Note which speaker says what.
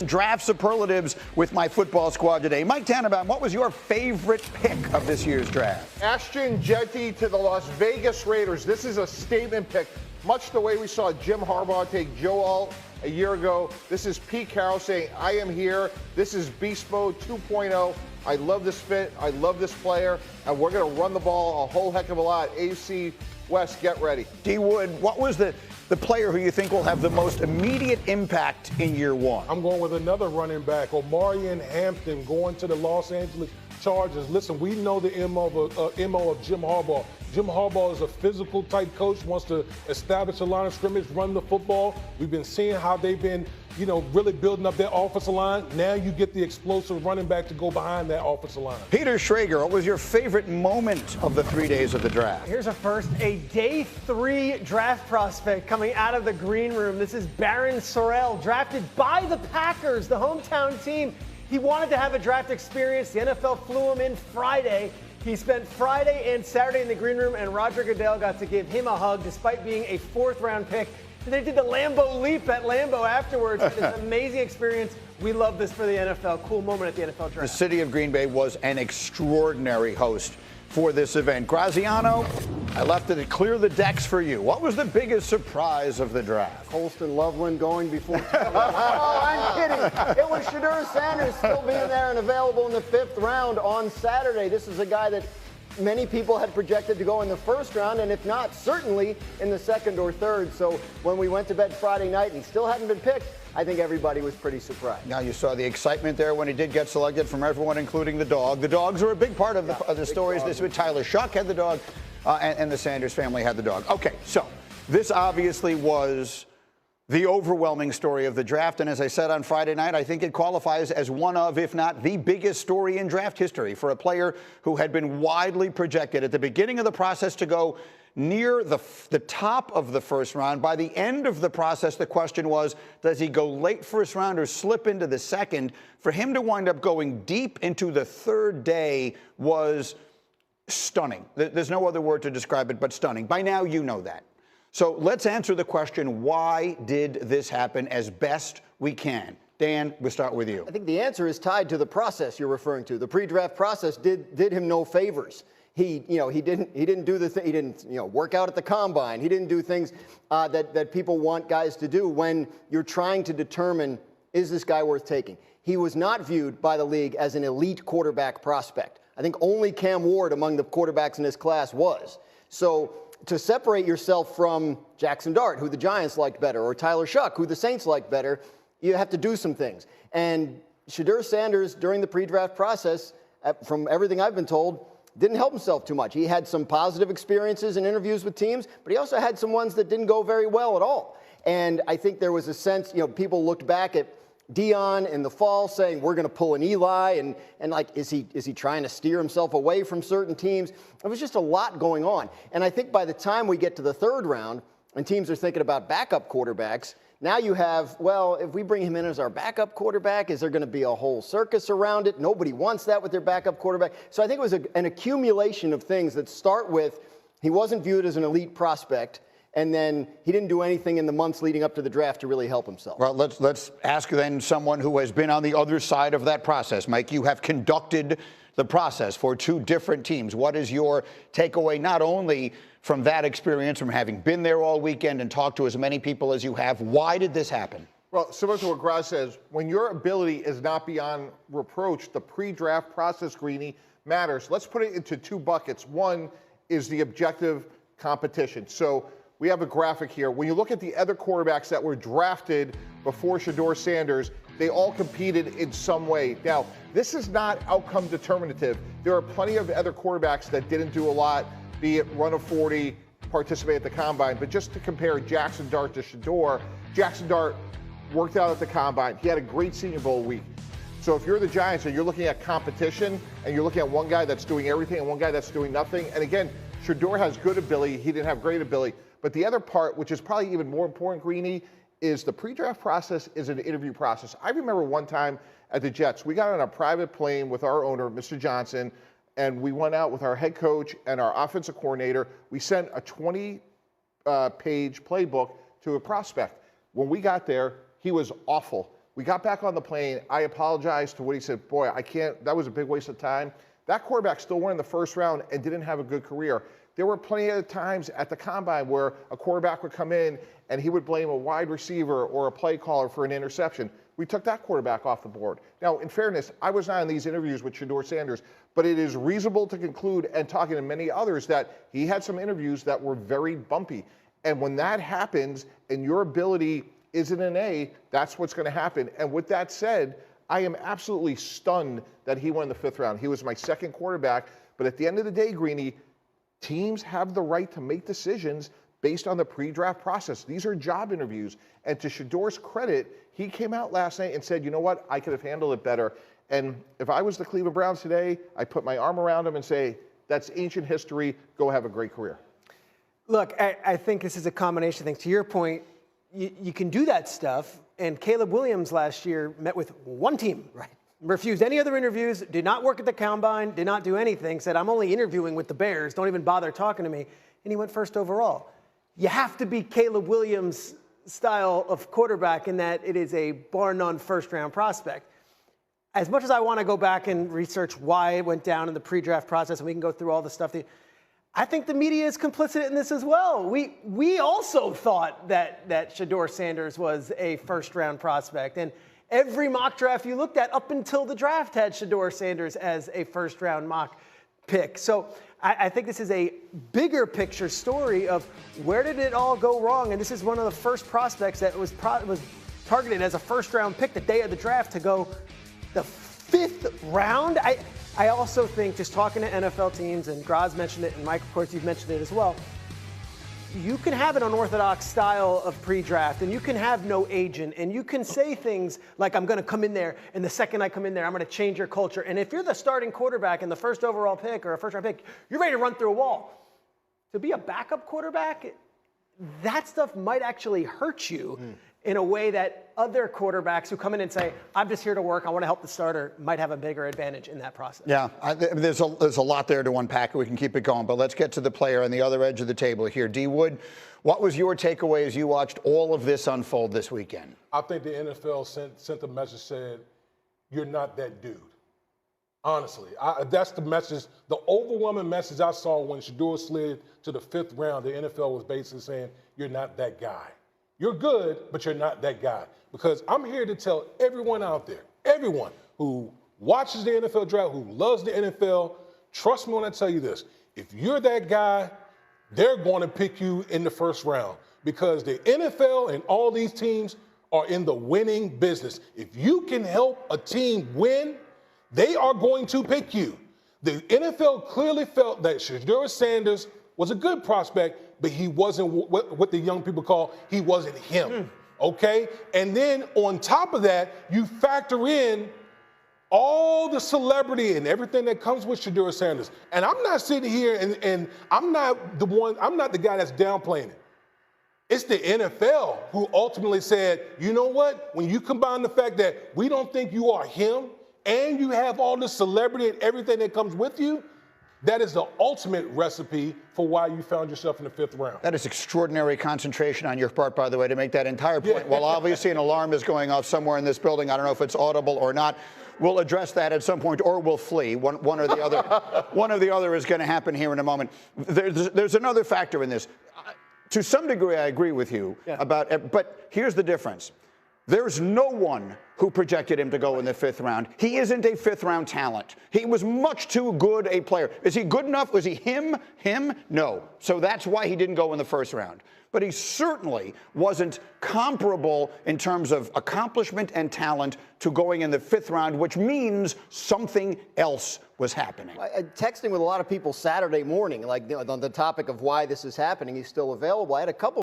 Speaker 1: Draft superlatives with my football squad today. Mike Tannenbaum, what was your favorite pick of this year's draft?
Speaker 2: Ashton Jeanty to the Las Vegas Raiders. This is a statement pick, much the way we saw Jim Harbaugh take Joe Alt a year ago. This is Pete Carroll saying, I am here. This is Beast Mode 2.0. I love this fit. I love this player. And we're going to run the ball a whole heck of a lot. AFC West, get ready.
Speaker 1: D. Wood, what was the player who you think will have the most immediate impact in year one?
Speaker 3: I'm going with another running back, Omarion Hampton, going to the Los Angeles Chargers. Listen, we know the MO of Jim Harbaugh. Jim Harbaugh is a physical type coach, wants to establish a line of scrimmage, run the football. We've been seeing how they've been, really building up their offensive line. Now you get the explosive running back to go behind that offensive line.
Speaker 1: Peter Schrager, what was your favorite moment of the 3 days of the draft?
Speaker 4: Here's a first, a day 3 draft prospect coming out of the green room. This is Barron Sorrell, drafted by the Packers, the hometown team. He wanted to have a draft experience. The NFL flew him in Friday. He spent Friday and Saturday in the green room, and Roger Goodell got to give him a hug despite being a 4th-round pick. And they did the Lambeau leap at Lambeau afterwards. It's an amazing experience. We love this for the NFL. Cool moment at the NFL draft.
Speaker 1: The city of Green Bay was an extraordinary host for this event. Graziano, I left it to clear the decks for you. What was the biggest surprise of the draft?
Speaker 5: Colston Loveland going before. Oh, I'm kidding. It was Shedeur Sanders still being there and available in the 5th round on Saturday. This is a guy that many people had projected to go in the 1st round, and if not, certainly in the 2nd or 3rd. So when we went to bed Friday night and he still hadn't been picked, I think everybody was pretty surprised.
Speaker 1: Now, you saw the excitement there when he did get selected from everyone, including the dog. The dogs were a big part of the stories this week. Tyler Shuck had the dog, and the Sanders family had the dog. Okay, so this obviously was the overwhelming story of the draft, and as I said on Friday night, I think it qualifies as one of, if not the biggest story in draft history for a player who had been widely projected at the beginning of the process to go near the top of the 1st round. By the end of the process, the question was, does he go late 1st round or slip into the 2nd? For him to wind up going deep into the 3rd day was stunning. There's no other word to describe it but stunning. By now, you know that. So let's answer the question, why did this happen as best we can? Dan, we'll start with you.
Speaker 5: I think the answer is tied to the process you're referring to. The pre-draft process did him no favors. He didn't do the thing. He didn't, work out at the combine. He didn't do things that people want guys to do when you're trying to determine, is this guy worth taking? He was not viewed by the league as an elite quarterback prospect. I think only Cam Ward among the quarterbacks in this class was. So to separate yourself from Jackson Dart, who the Giants liked better, or Tyler Shuck, who the Saints liked better, you have to do some things. And Shedeur Sanders, during the pre-draft process, from everything I've been told, didn't help himself too much. He had some positive experiences and interviews with teams, but he also had some ones that didn't go very well at all. And I think there was a sense, people looked back at Dion in the fall saying, we're going to pull an Eli, and is he trying to steer himself away from certain teams? It was just a lot going on. And I think by the time we get to the 3rd round and teams are thinking about backup quarterbacks, now you have, well, if we bring him in as our backup quarterback, is there going to be a whole circus around it? Nobody wants that with their backup quarterback. So I think it was an accumulation of things that start with he wasn't viewed as an elite prospect, and then he didn't do anything in the months leading up to the draft to really help himself.
Speaker 1: Well, let's ask then someone who has been on the other side of that process. Mike, you have conducted the process for 2 different teams. What is your takeaway, not only from that experience, from having been there all weekend and talked to as many people as you have? Why did this happen?
Speaker 2: Well, similar to what Graz says, when your ability is not beyond reproach, the pre-draft process, Greeny, matters. Let's put it into 2 buckets. One is the objective competition. So we have a graphic here. When you look at the other quarterbacks that were drafted before Shedeur Sanders, they all competed in some way. Now, this is not outcome determinative. There are plenty of other quarterbacks that didn't do a lot, be it run a 40, participate at the combine. But just to compare Jackson Dart to Shedeur, Jackson Dart worked out at the combine. He had a great Senior Bowl week. So if you're the Giants and you're looking at competition and you're looking at one guy that's doing everything and one guy that's doing nothing, and again, Shedeur has good ability. He didn't have great ability. But the other part, which is probably even more important, Greeny, is the pre-draft process is an interview process. I remember one time at the Jets, we got on a private plane with our owner, Mr. Johnson, and we went out with our head coach and our offensive coordinator. We sent a 20-page playbook to a prospect. When we got there, he was awful. We got back on the plane. I apologized to Woody. Said, boy, I can't, that was a big waste of time. That quarterback still went in the first round and didn't have a good career. There were plenty of times at the combine where a quarterback would come in and he would blame a wide receiver or a play caller for an interception. We took that quarterback off the board. Now, in fairness, I was not in these interviews with Shedeur Sanders, but it is reasonable to conclude, and talking to many others, that he had some interviews that were very bumpy. And when that happens and your ability isn't an A, that's what's going to happen. And with that said, I am absolutely stunned that he went in the 5th round. He was my second quarterback. But at the end of the day, Greeny, teams have the right to make decisions based on the pre-draft process. These are job interviews. And to Shedeur's credit, he came out last night and said, you know what, I could have handled it better. And if I was the Cleveland Browns today, I'd put my arm around him and say, that's ancient history. Go have a great career.
Speaker 4: Look, I think this is a combination of things. To your point, you can do that stuff. And Caleb Williams last year met with one team. Right. Refused any other interviews, did not work at the combine, did not do anything, said, I'm only interviewing with the Bears, don't even bother talking to me. And he went first overall. You have to be Caleb Williams' style of quarterback in that it is a bar none first-round prospect. As much as I want to go back and research why it went down in the pre-draft process, and we can go through all the stuff, I think the media is complicit in this as well. We also thought that Shedeur Sanders was a first-round prospect. And every mock draft you looked at up until the draft had Shedeur Sanders as a first-round mock pick. So I think this is a bigger picture story of where did it all go wrong? And this is one of the first prospects that was targeted as a first-round pick the day of the draft to go the 5th round. I also think, just talking to NFL teams, and Graz mentioned it, and Mike, of course, you've mentioned it as well, you can have an unorthodox style of pre-draft, and you can have no agent, and you can say things like, I'm going to come in there, and the second I come in there, I'm going to change your culture. And if you're the starting quarterback in the first overall pick or a first-round pick, you're ready to run through a wall. To be a backup quarterback, that stuff might actually hurt you in a way that other quarterbacks who come in and say, I'm just here to work, I want to help the starter, might have a bigger advantage in that process. Yeah,
Speaker 1: there's a lot there to unpack. We can keep it going, but let's get to the player on the other edge of the table here. D. Wood, what was your takeaway as you watched all of this unfold this weekend?
Speaker 3: I think the NFL sent a message, said, you're not that dude. Honestly, that's the message. The overwhelming message I saw when Shedeur slid to the 5th round, the NFL was basically saying, you're not that guy. You're good, but you're not that guy. Because I'm here to tell everyone out there, everyone who watches the NFL draft, who loves the NFL, trust me when I tell you this. If you're that guy, they're going to pick you in the 1st round. Because the NFL and all these teams are in the winning business. If you can help a team win, they are going to pick you. The NFL clearly felt that Shedeur Sanders was a good prospect, but he wasn't what the young people call, he wasn't him, okay? And then on top of that, you factor in all the celebrity and everything that comes with Shedeur Sanders. And I'm not sitting here and I'm not the guy that's downplaying it. It's the NFL who ultimately said, you know what? When you combine the fact that we don't think you are him and you have all the celebrity and everything that comes with you, that is the ultimate recipe for why you found yourself in the 5th round.
Speaker 1: That is extraordinary concentration on your part, by the way, to make that entire point. Well, obviously an alarm is going off somewhere in this building. I don't know if it's audible or not. We'll address that at some point, or we'll flee. One or the other. One or the other is going to happen here in a moment. There's another factor in this. To some degree, I agree with you about, but here's the difference. There's no one who projected him to go in the 5th round. He isn't a 5th round talent. He was much too good a player. Is he good enough? Was he him? No. So that's why he didn't go in the 1st round. But he certainly wasn't comparable in terms of accomplishment and talent to going in the 5th round, which means something else was happening.
Speaker 5: Texting with a lot of people Saturday morning, like on the topic of why this is happening. He's still available. I had a couple